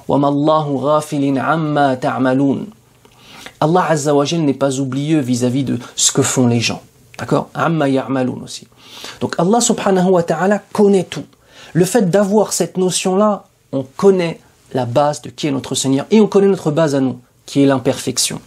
وَمَا اللَّهُ غَافِلٍ عَمَّا تَعْمَلُونَ. Allah Azza wa Jal n'est pas oublieux vis-à-vis de ce que font les gens. D'accord? Amma ya'maloun aussi. Donc Allah subhanahu wa ta'ala connaît tout. Le fait d'avoir cette notion-là, on connaît la base de qui est notre Seigneur et on connaît notre base à nous, qui est l'imperfection.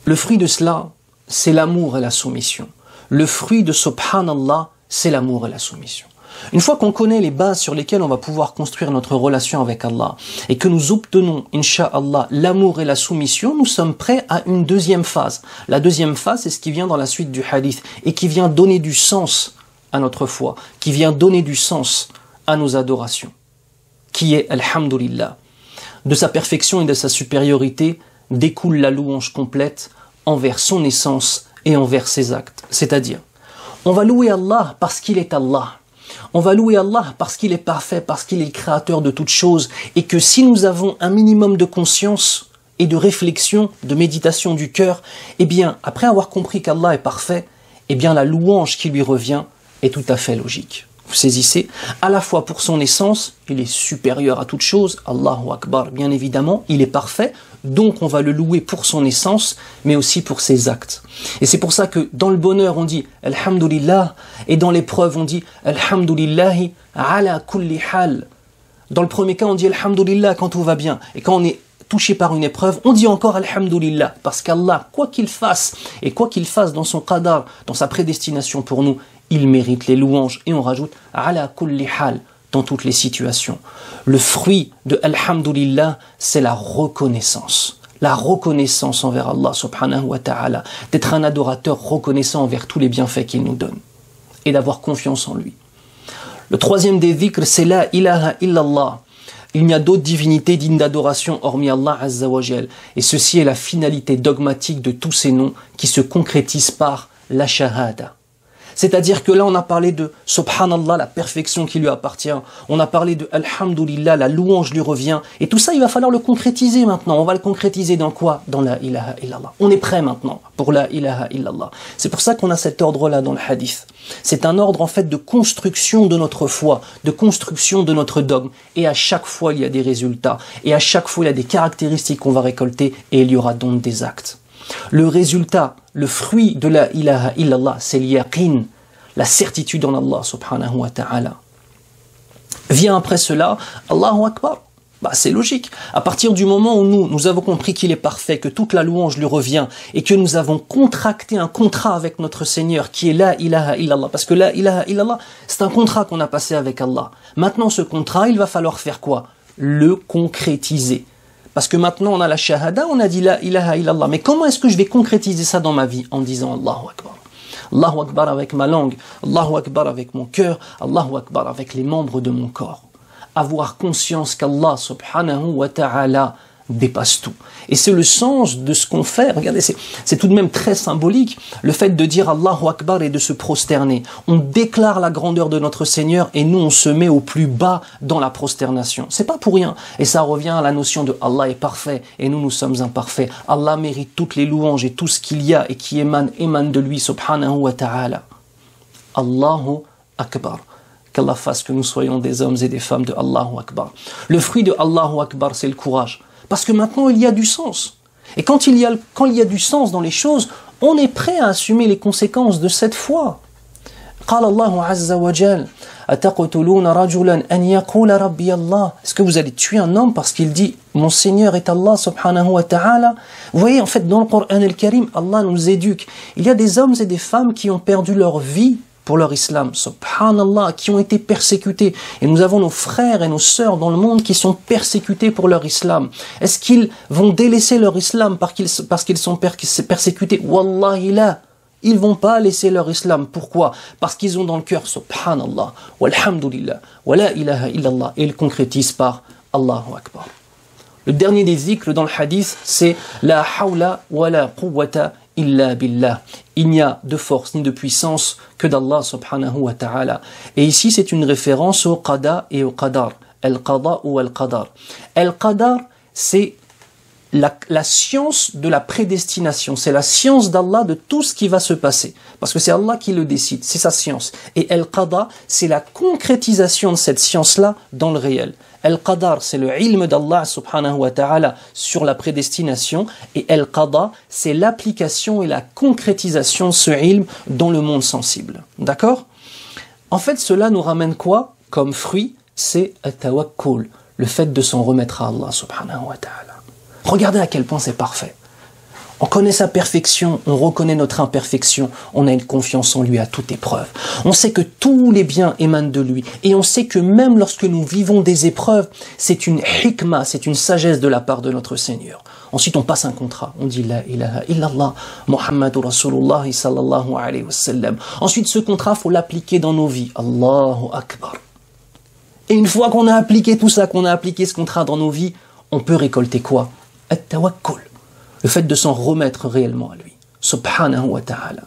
Le fruit de cela, c'est l'amour et la soumission. Le fruit de subhanallah, c'est l'amour et la soumission. Une fois qu'on connaît les bases sur lesquelles on va pouvoir construire notre relation avec Allah et que nous obtenons, incha'Allah, l'amour et la soumission, nous sommes prêts à une deuxième phase. La deuxième phase, c'est ce qui vient dans la suite du hadith et qui vient donner du sens à notre foi, qui vient donner du sens à nos adorations, qui est Alhamdulillah. De sa perfection et de sa supériorité découle la louange complète envers son essence et envers ses actes. C'est-à-dire, on va louer Allah parce qu'il est Allah. On va louer Allah parce qu'il est parfait, parce qu'il est le créateur de toutes choses et que si nous avons un minimum de conscience et de réflexion, de méditation du cœur, eh bien, après avoir compris qu'Allah est parfait, eh bien, la louange qui lui revient est tout à fait logique. Vous saisissez? À la fois pour son essence, il est supérieur à toute chose, Allahu Akbar, bien évidemment, il est parfait, donc on va le louer pour son essence, mais aussi pour ses actes. Et c'est pour ça que dans le bonheur, on dit Alhamdulillah, et dans l'épreuve, on dit Alhamdulillahi ala kulli hal. Dans le premier cas, on dit Alhamdulillah quand tout va bien, et quand on est touché par une épreuve, on dit encore Alhamdulillah, parce qu'Allah, quoi qu'il fasse, et quoi qu'il fasse dans son qadar, dans sa prédestination pour nous, il mérite les louanges. Et on rajoute ala kulli hal, dans toutes les situations. Le fruit de Alhamdulillah, c'est la reconnaissance. La reconnaissance envers Allah subhanahu wa ta'ala, d'être un adorateur reconnaissant envers tous les bienfaits qu'il nous donne, et d'avoir confiance en lui. Le troisième des dhikrs, c'est la ilaha illallah. Il n'y a d'autres divinités dignes d'adoration hormis Allah Azza wa Jal. Et ceci est la finalité dogmatique de tous ces noms qui se concrétisent par la shahada. C'est-à-dire que là, on a parlé de subhanallah, la perfection qui lui appartient. On a parlé de alhamdulillah, la louange lui revient. Et tout ça, il va falloir le concrétiser maintenant. On va le concrétiser dans quoi? Dans la ilaha illallah. On est prêt maintenant pour la ilaha illallah. C'est pour ça qu'on a cet ordre-là dans le hadith. C'est un ordre en fait de construction de notre foi, de construction de notre dogme. Et à chaque fois, il y a des résultats. Et à chaque fois, il y a des caractéristiques qu'on va récolter. Et il y aura donc des actes. Le résultat, le fruit de la ilaha illallah, c'est l'yaqin, la certitude en Allah subhanahu wa ta'ala. Vient après cela, Allahu Akbar. C'est logique. À partir du moment où nous avons compris qu'il est parfait, que toute la louange lui revient et que nous avons contracté un contrat avec notre Seigneur qui est la ilaha illallah. Parce que la ilaha illallah, c'est un contrat qu'on a passé avec Allah. Maintenant, ce contrat, il va falloir faire quoi? Le concrétiser. Parce que maintenant on a la shahada, on a dit la ilaha illallah. Mais comment est-ce que je vais concrétiser ça dans ma vie? En disant Allahu Akbar. Allahu Akbar avec ma langue, Allahu Akbar avec mon cœur, Allahu Akbar avec les membres de mon corps. Avoir conscience qu'Allah subhanahu wa ta'ala dépasse tout. Et c'est le sens de ce qu'on fait. Regardez, c'est tout de même très symbolique, le fait de dire Allahu Akbar et de se prosterner. On déclare la grandeur de notre Seigneur et nous on se met au plus bas dans la prosternation. C'est pas pour rien. Et ça revient à la notion de Allah est parfait et nous sommes imparfaits. Allah mérite toutes les louanges et tout ce qu'il y a et qui émane de lui subhanahu wa ta'ala. Allahu Akbar. Qu'Allah fasse que nous soyons des hommes et des femmes de Allahu Akbar. Le fruit de Allahu Akbar, c'est le courage. Parce que maintenant, il y a du sens. Et quand il y a du sens dans les choses, on est prêt à assumer les conséquences de cette foi. قال الله عز وجل أتقتلون رجلا أن يقول ربي الله. Est-ce que vous allez tuer un homme parce qu'il dit mon Seigneur est Allah subhanahu wa ta'ala? Vous voyez, en fait, dans le Coran al-Karim, Allah nous éduque. Il y a des hommes et des femmes qui ont perdu leur vie pour leur islam, subhanallah, qui ont été persécutés. Et nous avons nos frères et nos sœurs dans le monde qui sont persécutés pour leur islam. Est-ce qu'ils vont délaisser leur islam parce qu'ils sont persécutés? Wallahi la. Ils vont pas laisser leur islam. Pourquoi? Parce qu'ils ont dans le cœur subhanallah, walhamdulillah, wa la ilaha illallah. Et ils concrétisent par Allahu Akbar. Le dernier des zikrs dans le hadith, c'est la hawla wa la quwwata illa billah. Il n'y a de force ni de puissance que d'Allah subhanahu wa ta'ala. Et ici, c'est une référence au qada et au qadar. Al-qada ou al-qadar. Al-qadar, c'est la science de la prédestination, c'est la science d'Allah de tout ce qui va se passer. Parce que c'est Allah qui le décide, c'est sa science. Et Al-Qada, c'est la concrétisation de cette science-là dans le réel. Al-Qadar, c'est le ilm d'Allah subhanahu wa ta'ala sur la prédestination. Et Al-Qada, c'est l'application et la concrétisation de ce ilm dans le monde sensible. D'accord? En fait, cela nous ramène quoi comme fruit? C'est at-tawakkul, le fait de s'en remettre à Allah subhanahu wa ta'ala. Regardez à quel point c'est parfait. On connaît sa perfection, on reconnaît notre imperfection, on a une confiance en lui à toute épreuve. On sait que tous les biens émanent de lui. Et on sait que même lorsque nous vivons des épreuves, c'est une hikmah, c'est une sagesse de la part de notre Seigneur. Ensuite, on passe un contrat. On dit La ilaha illallah, Muhammadur Rasulullah sallallahu alayhi wa sallam. Ensuite, ce contrat, faut l'appliquer dans nos vies. Allahu Akbar. Et une fois qu'on a appliqué tout ça, qu'on a appliqué ce contrat dans nos vies, on peut récolter quoi? At-tawakkul. Le fait de s'en remettre réellement à lui. Subhanahu wa ta'ala.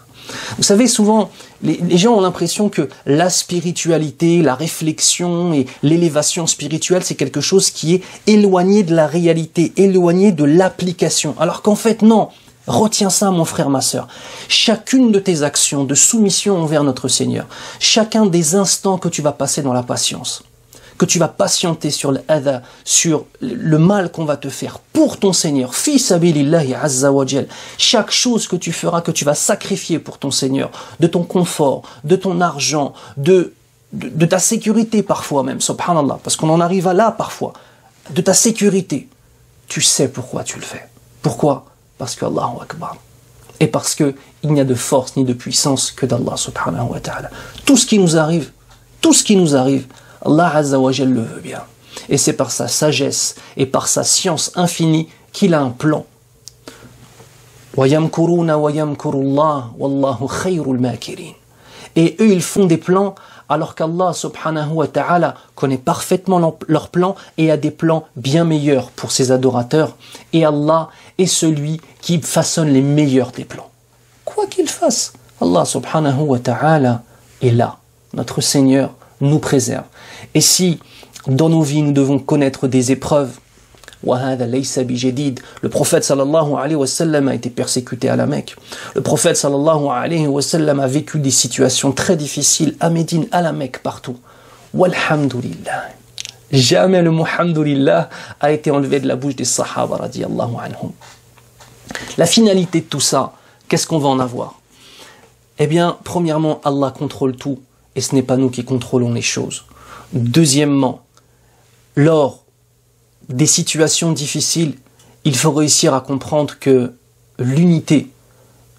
Vous savez, souvent, les gens ont l'impression que la spiritualité, la réflexion et l'élévation spirituelle, c'est quelque chose qui est éloigné de la réalité, éloigné de l'application. Alors qu'en fait, non. Retiens ça, mon frère, ma sœur. Chacune de tes actions de soumission envers notre Seigneur, chacun des instants que tu vas passer dans la patience, que tu vas patienter sur l'adha, sur le mal qu'on va te faire pour ton Seigneur, fi sabilillahi azza wa jal. Chaque chose que tu feras, que tu vas sacrifier pour ton Seigneur, de ton confort, de ton argent, de ta sécurité parfois même, subhanallah, parce qu'on en arrive à là parfois, de ta sécurité, tu sais pourquoi tu le fais. Pourquoi? Parce que Allahu Akbar. Et parce que il n'y a de force ni de puissance que d'Allah subhanahu wa ta'ala. Tout ce qui nous arrive, Allah Azza wa Jal le veut bien. Et c'est par sa sagesse et par sa science infinie qu'il a un plan. وَيَمْكُرُونَ وَيَمْكُرُ اللَّهُ وَاللَّهُ خَيْرُ الْمَاكِرِينَ. Et eux, ils font des plans alors qu'Allah subhanahu wa ta'ala connaît parfaitement leurs plans et a des plans bien meilleurs pour ses adorateurs. Et Allah est celui qui façonne les meilleurs des plans. Quoi qu'il fasse, Allah subhanahu wa ta'ala est là. Notre Seigneur nous préserve. Et si dans nos vies nous devons connaître des épreuves, le prophète sallallahu alayhi wa sallam a été persécuté à la Mecque. Le prophète sallallahu alayhi wa sallam a vécu des situations très difficiles à Médine, à la Mecque, partout. Walhamdulillah. Jamais le Muhamdulillah a été enlevé de la bouche des Sahaba radiyallahu anhum. La finalité de tout ça, qu'est-ce qu'on va en avoir? Eh bien, premièrement, Allah contrôle tout. Et ce n'est pas nous qui contrôlons les choses. Deuxièmement, lors des situations difficiles, il faut réussir à comprendre que l'unité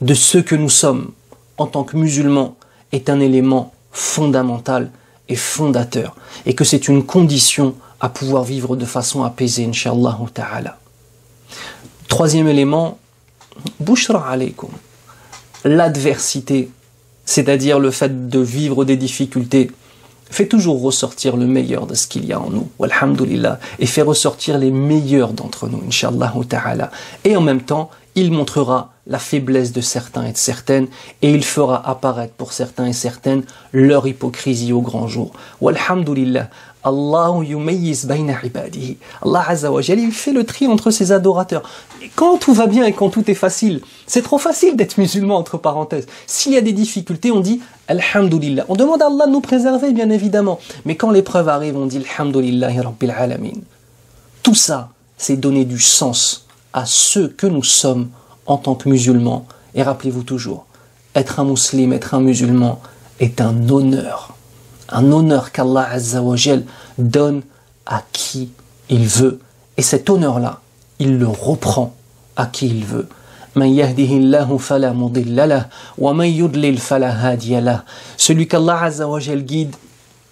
de ce que nous sommes en tant que musulmans est un élément fondamental et fondateur. Et que c'est une condition à pouvoir vivre de façon apaisée, Inch'Allah ta'ala. Troisième élément, Bushra alaykum. L'adversité, c'est-à-dire le fait de vivre des difficultés, fait toujours ressortir le meilleur de ce qu'il y a en nous, walhamdulillah, et fait ressortir les meilleurs d'entre nous, Inch'Allah ta'ala. Et en même temps, il montrera la faiblesse de certains et de certaines, et il fera apparaître pour certains et certaines leur hypocrisie au grand jour. Walhamdulillah, Allah yumayyiz bayna ibadihi. Allah Azza wa Jalla, il fait le tri entre ses adorateurs. Et quand tout va bien et quand tout est facile, c'est trop facile d'être musulman, entre parenthèses. S'il y a des difficultés, on dit Alhamdulillah. On demande à Allah de nous préserver, bien évidemment. Mais quand l'épreuve arrive, on dit Alhamdulillahi Rabbil Alamin. Tout ça, c'est donner du sens à ce que nous sommes en tant que musulmans. Et rappelez-vous toujours, être un musulman, être un musulman est un honneur. Un honneur qu'Allah Azza wa Jal donne à qui il veut. Et cet honneur-là, il le reprend à qui il veut. Celui qu'Allah Azza wa Jal guide,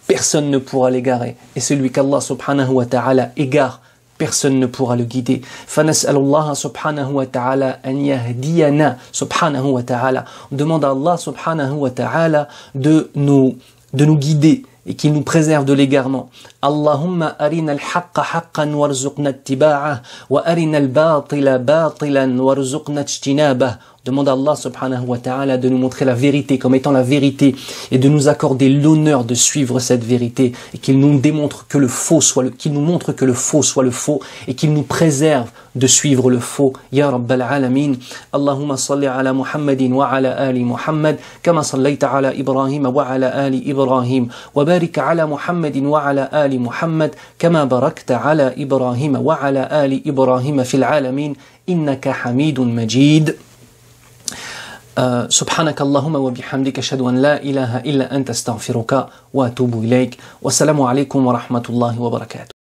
personne ne pourra l'égarer. Et celui qu'Allah subhanahu wa ta'ala égare, personne ne pourra le guider. فَنَسْأَلُ subhanahu wa ta'ala an yahdiyana subhanahu wa ta'ala. On demande à Allah subhanahu wa ta'ala de nous guider et qu'il nous préserve de l'égarement. Allahumma arina al-haqqa haqqan warzuqna ittiba'ah wa arina al-batila batilan warzuqna ijtinabah. Demande à Allah subhanahu wa ta'ala de nous montrer la vérité comme étant la vérité et de nous accorder l'honneur de suivre cette vérité et qu'il nous démontre que le faux soit qu'il nous montre que le faux soit le faux et qu'il nous préserve de suivre le faux. Ya Rabbal Alamin. Allahumma salli ala Muhammadin wa ala ali Muhammad kama sallaita ala Ibrahim wa ala ali Ibrahim wa barik ala Muhammadin wa ala ali Muhammad kama barakta ala Ibrahim wa ala ali Ibrahim fil alamin innaka Hamidun Majid. سبحانك اللهم وبحمدك أشهد أن لا إله إلا أنت استغفرك وأتوب إليك والسلام عليكم ورحمة الله وبركاته.